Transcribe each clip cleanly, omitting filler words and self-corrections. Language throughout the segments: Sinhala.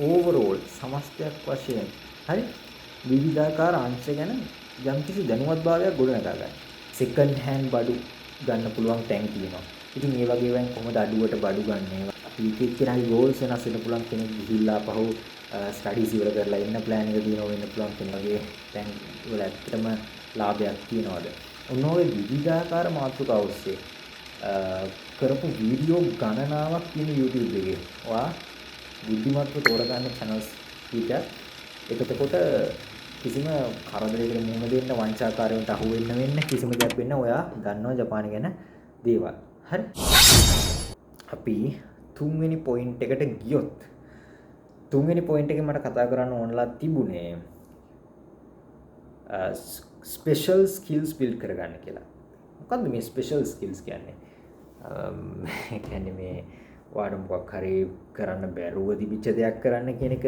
ඕවරෝල් සමස්තයක් වශයෙන් හරි විවිධාකාර අංශ ගැන යම්කිසි දැනුවත්භාවයක් ගොඩනගා ගන්න. සෙකන්ඩ් හෑන්ඩ් බඩු ගන්න පුළුවන් තැන් තියෙනවා. ඉතින් ඒ වගේ වෙන් කොහොමද අඩුවට බඩු ගන්න? අපි එක එක්කෙනාගේ ගෝල්ස් වෙනස් වෙන්න පුළුවන් කෙනෙක් ගිහිල්ලා පහු ස්ටඩීස් ඉවර කරලා එන්න ප්ලෑන් එක දිනව වෙන්න පුළුවන් කෙනෙක් වගේ තැන් වල ඇත්තටම ලාභයක් තියනවාද? ඔන්නෝගේ විවිධාකාර මාතෘකා ඔස්සේ කරපු වීඩියෝ ගණනාවක් තියෙන YouTube එකේ. ඔයා බුද්ධිමත්ව තෝරගන්න channels කීපයක් එතකොට කිසිම කරදරයකට මුහුණ දෙන්න වංචාකාරයන්ට අහු වෙන්න වෙන්නේ කිසිම දෙයක් වෙන්න ඔයා දන්නවා ජපාන ගැන දේවල්. හරි. අපි තුන්වෙනි පොයින්ට් එකට ගියොත් තුන්වෙනි පොයින්ට් එකේ මට කතා කරන්න ඕනලා තිබුණේ ස්පෙෂල් ස්කිල්ස් බිල්ඩ් කරගන්න කියලා. මොකද්ද මේ ස්පෙෂල් ස්කිල්ස් කියන්නේ? කියන්නේ මේ ඔයාට මොකක් හරි කරන්න බැරුව තිබිච්ච දෙයක් කරන්න කියන එක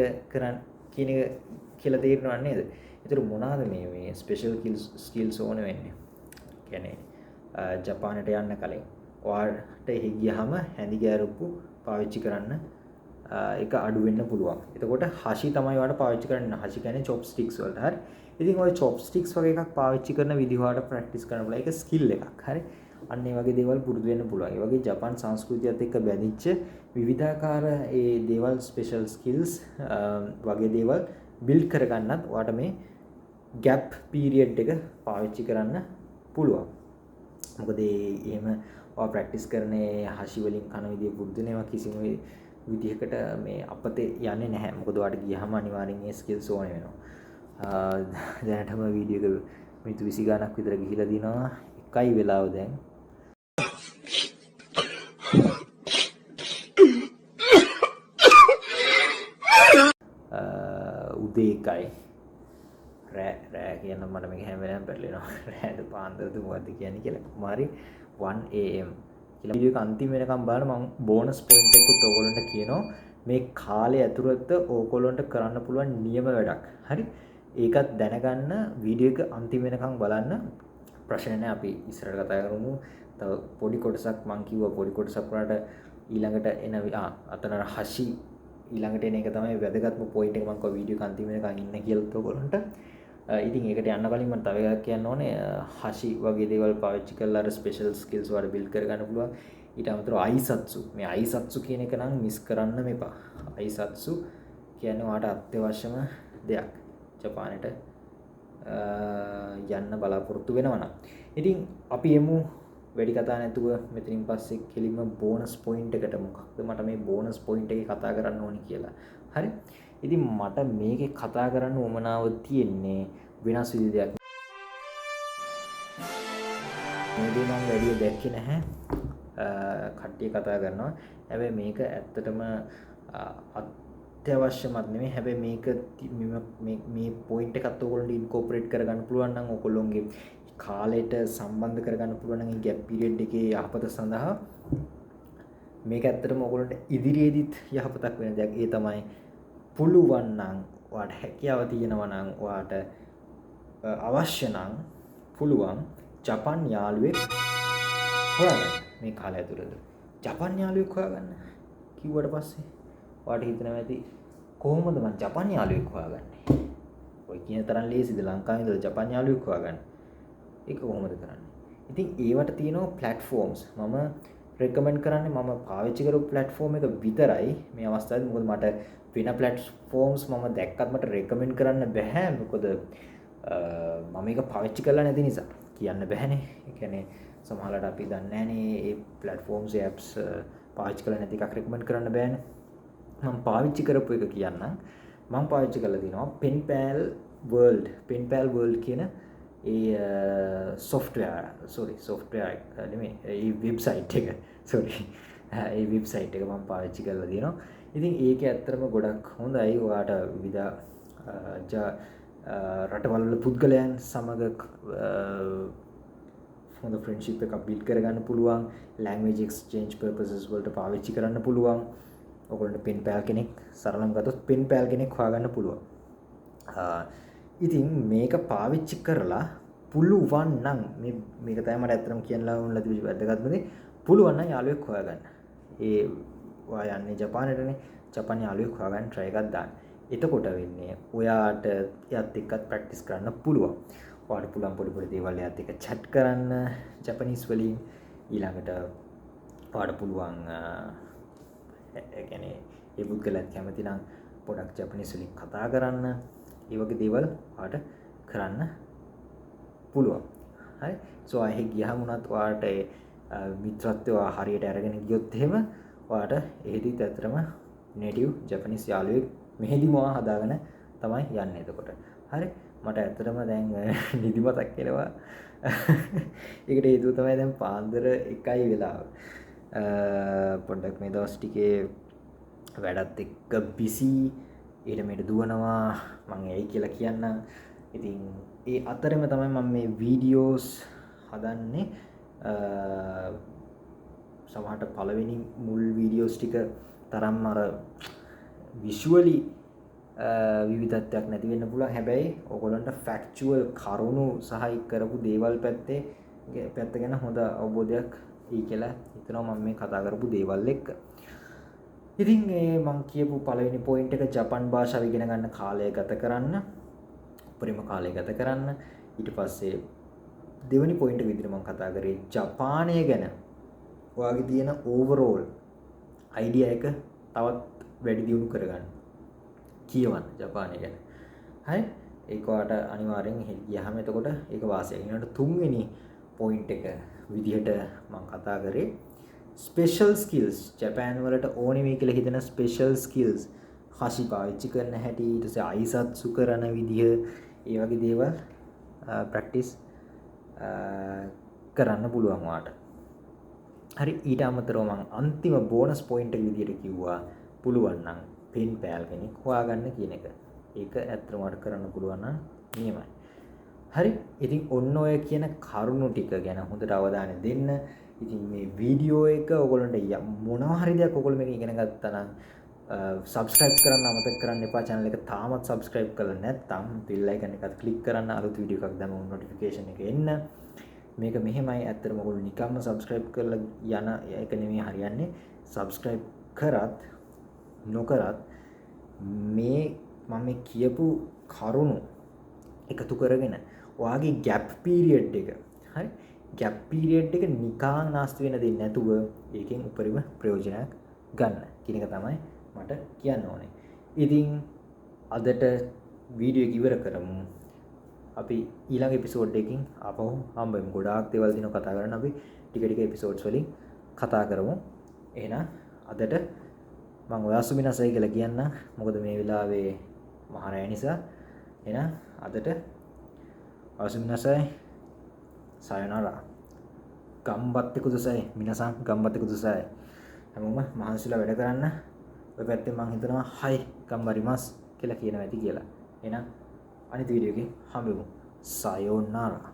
කියලා තේරෙනව නේද? ඒතර මොනවාද මේ ස්පෙෂල් ස්කිල්ස් ඕන වෙන්නේ? කියන්නේ ජපානට යන්න කලින් ඔයාට එහෙ ගියාම හැඳි ගෑරුප්පු පාවිච්චි කරන්න ඒක අඩු වෙන්න පුළුවන්. එතකොට හෂි තමයි ඔයාට පාවිච්චි කරන්න. හෂි කියන්නේ චොප්ස්ටික්ස් වලට. හරි. ඉතින් ඔය චොප්ස්ටික්ස් වගේ එකක් පාවිච්චි කරන විදිහ ඔයාට ප්‍රැක්ටිස් කරන්න පුළුවන්. ඒක ස්කිල් එකක්. හරි. අන්න ඒ වගේ දේවල් පුරුදු වෙන්න පුළුවන්. ඒ වගේ ජපාන් සංස්කෘතියත් එක්ක බැඳිච්ච විවිධාකාර ඒ දේවල් ස්පෙෂල් ස්කිල්ස් වගේ දේවල් බිල්ඩ් කරගන්නත් ඔයාට මේ ගැප් පීරියඩ් එක පාවිච්චි කරන්න පුළුවන්. මොකද එහෙම ඔයා ප්‍රැක්ටිස් කරන්නේ හෂි වලින් කන විදිය පුරුදු වෙනවා කිසිම විදිහකට මේ අපතේ යන්නේ නැහැ. මොකද ඔයාට ගියහම අනිවාර්යෙන් මේ ස්කිල්ස් ඕනේ වෙනවා. දැනටම වීඩියෝ එක මිනිත්තු 20 ගණක් විතර ගිහිලා දිනවා. එකයි වෙලාව දැන්. උදේ එකයි. රෑ කියන මට මේක හැම වෙලාවෙම පැටලෙනවා. රෑද පාන්දරද මොකද්ද කියන්නේ කියලා. කුමාරි 1 am කියලා වීඩියෝ එක අන්තිම වෙනකම් බලන්න මම බෝනස් පොයින්ට් එකකුත් ඕගොල්ලන්ට කියනවා. මේ කාලය ඇතුළත ඕගොල්ලන්ට කරන්න පුළුවන් නියම වැඩක්. හරි. ඒකත් දැනගන්න වීඩියෝ එක අන්තිම වෙනකම් බලන්න. ප්‍රශ්න නැහැ අපි ඉස්සරහට කතා කරමු. තව පොඩි කොටසක් මම කිව්වා පොඩි කොටසක් වලට ඊළඟට එන අතන හෂි ඊළඟට එන එක තමයි වැදගත්ම පොයින්ට් එක මම කව වීඩියෝ එක අන්තිම වෙනකන් ඉන්න කියලා ඔයගොල්ලන්ට. ඉතින් ඒකට යන්න කලින් මම තව එකක් කියන්න ඕනේ. හෂි වගේ දේවල් පාවිච්චි කරලා අර ස්පෙෂල් ස්කිල්ස් වල බිල්ඩ් කරගන්න පුළුවන්. ඊට අමතරව අයිසත්සු. මේ අයිසත්සු කියන එක නම් මිස් කරන්න මෙපා. අයිසත්සු කියන්නේ ඔයාට අත්‍යවශ්‍යම දෙයක්. ජපානයට යන්න බලාපොරොත්තු වෙනවා නම්. ඉතින් අපි එමු වැඩි කතා නැතුව මෙතනින් පස්සේ කෙලින්ම බෝනස් පොයින්ට් එකට. මොකක්ද මට මේ බෝනස් පොයින්ට් එකේ කතා කරන්න ඕනි කියලා. හරි. ඉතින් මට මේකේ කතා කරන්න උවමනාව තියෙන්නේ වෙනස් විදිහක්. මේ දේ මම වැඩි දැක්කේ නැහැ. කට්ටිය කතා කරනවා. හැබැයි මේක ඇත්තටම අත්‍යවශ්‍යමත් නෙමෙයි. හැබැයි මේක මේ පොයින්ට් එකත් ඔයගොල්ලන්ට ඉන්කෝපරේට් කරගන්න පුළුවන් නම් ඔයගොල්ලෝගේ කාලයට සම්බන්ධ කරගන්න පුළුවන් නම් ගැප් පීරියඩ් එකේ යහපත සඳහා මේක ඇත්තටම ඔයගොල්ලන්ට ඉදිරියේදීත් යහපතක් වෙන දෙයක්. ඒ තමයි පුළුවන් නම් ඔයාට හැකියාව තියෙනවා නම් ඔයාට අවශ්‍ය නම් පුළුවන් ජපාන් යාළුවෙක් හොයාගන්න මේ කාලය ඇතුළත. ජපාන් යාළුවෙක් හොයාගන්න කිව්වට පස්සේ ඔයාට හිතනවා ඇති කොහොමද මම ජපාන් යාළුවෙක් හොයාගන්නේ? ඔය කියන තරම් ලේසිද ලංකාවේ ඉඳලා ජපාන් යාළුවෙක් හොයාගන්න? ඒක කොහොමද කරන්නේ? ඉතින් ඒවට තියෙනවා platforms. මම recommend කරන්නේ මම පාවිච්චි කරපු platform එක විතරයි මේ අවස්ථාවේදී. මොකද මට වෙන platforms මම දැක්කත් මට recommend කරන්න බෑ. මොකද මම මේක පාවිච්චි කරලා නැති නිසා කියන්න බෑනේ. ඒ කියන්නේ සමහරවිට අපි දන්නේ නැහනේ මේ platforms apps පාවිච්චි කරලා නැති එකක් recommend කරන්න බෑනේ. මම පාවිච්චි කරපු එක කියන්නම්. මම පාවිච්චි කරලා තිනවා penpal world කියන ඒ software නෙමෙයි ඒ website එක ඒ website එක මම පාවිච්චි කරලා තියෙනවා. ඉතින් ඒක ඇත්තටම ගොඩක් හොඳයි. ඔයාට විවිධ රටවල් වල පුද්ගලයන් සමග හොඳ ෆ්‍රෙන්ඩ්ෂිප් එකක් බිල්ඩ් කරගන්න පුළුවන්. language exchange purposes වලට පාවිච්චි කරන්න පුළුවන්. ඔයගොල්ලන්ට penpal කෙනෙක් සරලව ගත්තොත් penpal කෙනෙක් හොයාගන්න පුළුවන්. ඉතින් මේක පාවිච්චි කරලා පුළුවන් නම් මේක තමයි මට ඇත්තටම කියන්නලා වුණා තිබිච්ච වැදගත්ම දේ. පුළුවන් නම් යාළුවෙක් හොයාගන්න. ඒ ඔයා යන්නේ ජපානයටනේ. ජපාන් යාළුවෙක් හොයාගන්න try එකක් දාන්න. එතකොට වෙන්නේ ඔයාට එයත් එක්කත් ප්‍රැක්ටිස් කරන්න පුළුවන්. ඔයාලට පුළුවන් පොඩි පොඩි දේවල් එයත් එක්ක chat කරන්න ජපනීස් වලින්. ඊළඟට ඔයාලට පුළුවන් ඒ කියන්නේ ඒ පුද්ගලයාත් කැමති නම් පොඩක් ජපනීස් වලින් කතා කරන්න. ඒ වගේ දේවල් ඔයාලට කරන්න පුළුවන්. හරි. සෝ ආයෙ ගියහම උනත් ඔයාලට මිත්‍රත්වය හරියට අරගෙන ගියොත් එහෙම ඔයාලට එහෙදිත් ඇත්තටම නේටිව් ජපනීස් යාළුවෙක් මෙහෙදිම හදාගෙන තමයි යන්නේ එතකොට. හරි. මට ඇත්තටම දැන් නිදිමතක් එනවා. ඒකට හේතුව තමයි දැන් පාන්දර 1යි වෙලාව. පොඩ්ඩක් මේ දවස් ටිකේ වැඩත් එක්ක බිසි ඊට මෙහෙට දුවනවා මම ඇයි කියලා කියන්නම්. ඉතින් ඒ අතරෙම තමයි මම මේ වීඩියෝස් හදන්නේ. සමහරට පළවෙනි මුල් වීඩියෝස් ටික තරම් අර විෂුවලි විවිධත්වයක් නැති වෙන්න පුළුවන්. හැබැයි ඔයගොල්ලන්ට ෆැක්චුවල් කරුණු සහයි කරපු දේවල් පැත්ත ගැන හොඳ අවබෝධයක් ඊ කියලා හිතනවා මම මේ කතා කරපු දේවල් එක්ක. ඉතින් මම කියපු පළවෙනි පොයින්ට් එක ජපන් භාෂාව ඉගෙන ගන්න කාලය ගත කරන්න. උපරිම කාලය ගත කරන්න. ඊට පස්සේ දෙවෙනි පොයින්ට් එක විදිහට මම කතා කරේ ජපානය ගැන ඔයාගේ තියෙන ඕවරෝල් අයිඩියා එක තවත් වැඩි දියුණු කරගන්න. කියවන්න ජපානය ගැන. හරි? ඒක ඔයාලට අනිවාර්යෙන් ගියාම එතකොට ඒක වාසියක්. ඊළඟට තුන්වෙනි පොයින්ට් එක විදිහට මම කතා කරේ ස්පෙෂල් ස්කිල්ස්. ජපාන් වලට ඕනේ මේ කියලා හිතන ස්පෙෂල් ස්කිල්ස්. හෂි පාවිච්චි කරන හැටි, ඊට පස්සේ අයිසත්සු කරන විදිහ, ඒ වගේ දේවල් ප්‍රැක්ටිස් කරන්න පුළුවන් ඔයාලට. හරි. ඊට අමතරව මම අන්තිම බෝනස් පොයින්ට් එක විදිහට කිව්වා පුළුවන් නම් පෙන් පෑල් කෙනෙක් හොයාගන්න කියන එක. ඒක ඇත්තටම වට කරන්න පුළුවන් නම් නියමයි. හරි. ඉතින් ඔන්න ඔය කියන කරුණු ටික ගැන හොඳට අවධානය දෙන්න. ඉතින් මේ වීඩියෝ එක ඔයගොල්ලන්ට මොනවා හරි දෙයක් ඔයගොල්ලෝ මේක ඉගෙන ගත්තා නම් subscribe කරන්න අමතක කරන්න එපා. channel එක තාමත් subscribe කරලා නැත්නම් bell icon එකත් click කරන්න අලුත් වීඩියෝ එකක් දැම්මම notification එක එන්න. මේක මෙහෙමයි. ඇත්තටම ඔයගොල්ලෝ නිකම්ම subscribe කරලා යන එක නෙමෙයි හරියන්නේ. subscribe කරත් නොකරත් මේ මම කියපු කරුණු එකතු කරගෙන ඔයාගේ gap period එක හරි gap period එක නිකන් නාස්ති වෙන දෙන්නේ නැතුව ඒකෙන් උපරිම ප්‍රයෝජනයක් ගන්න කියන එක තමයි මට කියන්න ඕනේ. ඉතින් අදට වීඩියෝ එක ඉවර කරමු. අපි ඊළඟ එපිසෝඩ් එකකින් ආපහු හම්බෙමු. ගොඩාක් දේවල් දිනව කතා කරන්න අපි ටික ටික එපිසෝඩ්ස් වලින් කතා කරමු. එහෙනම් අදට මම ඔයා සුමිනසයි කියලා කියන්න. මොකද මේ වෙලාවේ මහරය නිසා. එහෙනම් අදට ඔයා සුමිනසයි සයනාරා. ගම්බත්තේ කුදසයි මිනසන් ගම්බත්තේ කුදසයි. හැමෝම මහන්සිලා වැඩ කරන්න. ඔය පැත්තෙන් මම හිතනවා හයි ගම්බරිමස් කියලා කියනවා ඇති කියලා. එහෙනම් අනිත් වීඩියෝ එකේ හම්බෙමු. සයෝනාරා.